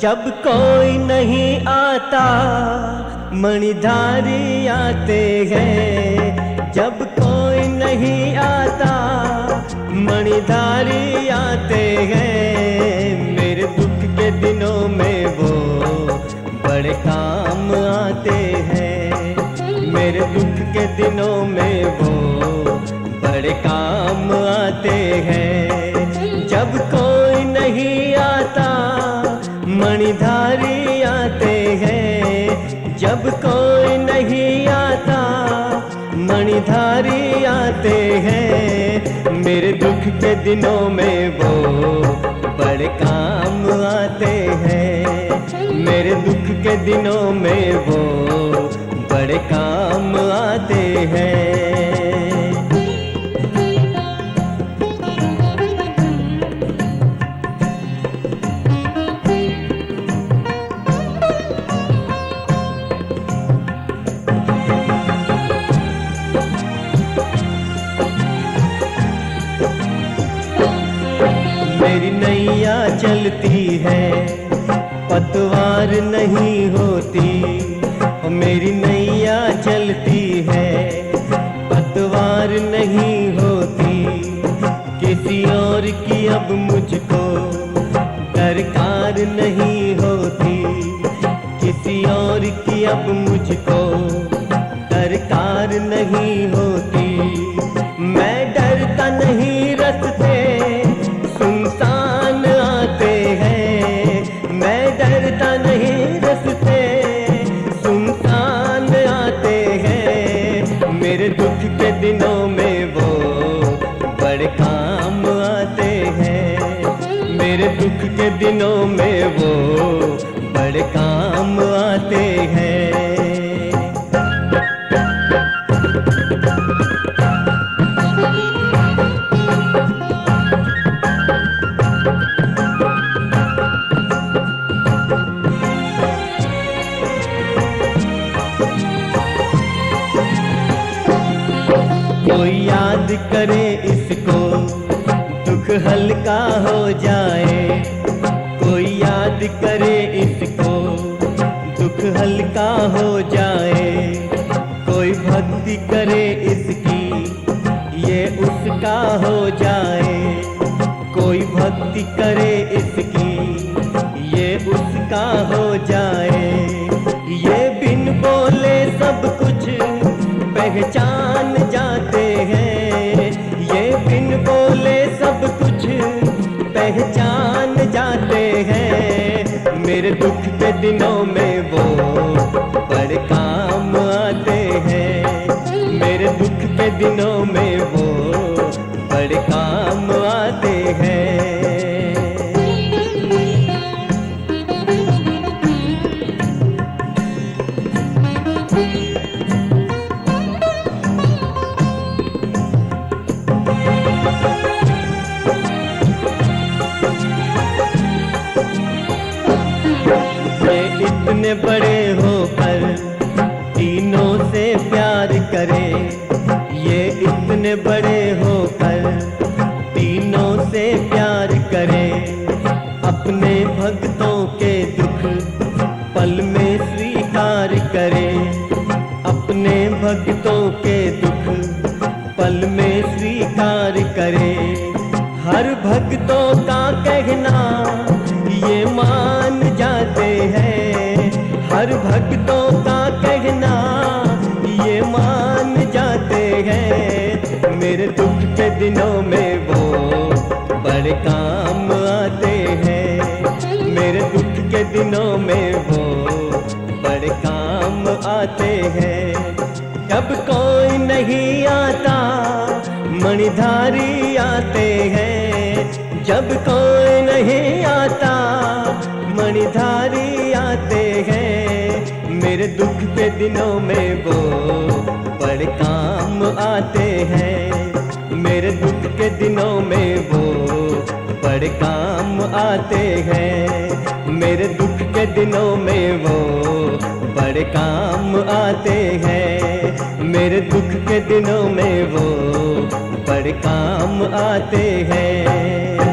जब कोई नहीं आता मणिधारी आते हैं। जब कोई नहीं आता मणिधारी आते हैं। मेरे दुख के दिनों में वो बड़े काम आते हैं। मेरे दुख के दिनों में वो बड़े काम आते हैं। जब कोई नहीं आता मणिधारी आते हैं। जब कोई नहीं आता मणिधारी आते हैं। मेरे दुख के दिनों में वो बड़े काम आते हैं। मेरे दुख के दिनों में वो बड़े काम आते हैं। मेरी नैया चलती है पतवार नहीं होती। मेरी नैया चलती है पतवार नहीं होती। किसी और की अब मुझको दरकार नहीं होती। किसी और की अब मुझको दरकार नहीं होती। मैं डरता नहीं रास्ते सुनसान आते हैं। मैं डरता नहीं रास्ते सुनसान आते हैं। मेरे दुख के दिनों में वो बड़े काम आते हैं। मेरे दुख के दिनों में वो बड़े काम आते हैं। कोई याद करे इसको दुख हल्का हो जाए। कोई याद करे इसको दुख हल्का हो जाए। कोई भक्ति करे इसकी ये उसका हो जाए। कोई भक्ति करे इसकी ये उसका हो जाए। ये बिन बोले सब कुछ पहचान जाते हैं। ये बिन बोले सब कुछ पहचान जाते हैं। मेरे दुख के दिनों में वो बड़े काम आते हैं। मेरे दुख के दिनों में वो बड़े काम आते हैं। इतने बड़े होकर तीनों से प्यार करे। ये इतने बड़े होकर तीनों से प्यार करे। अपने भक्तों के दुख पल में स्वीकार करे। अपने भक्तों के दुख पल में स्वीकार करे। हर भक्तों का कहना ये मान जाते हैं। हर भक्तों का कहना ये मान जाते हैं। मेरे दुख के दिनों में वो बड़े काम आते हैं। मेरे दुख के दिनों में वो बड़े काम आते हैं। जब कोई नहीं आता मणिधारी आते हैं। जब कोई नहीं आता मणिधारी आते हैं। मेरे दुख के दिनों में वो बड़े काम आते हैं। मेरे दुख के दिनों में वो बड़े काम आते हैं। मेरे दुख के दिनों में वो बड़े काम आते हैं। मेरे दुख के दिनों में वो बड़े काम आते हैं।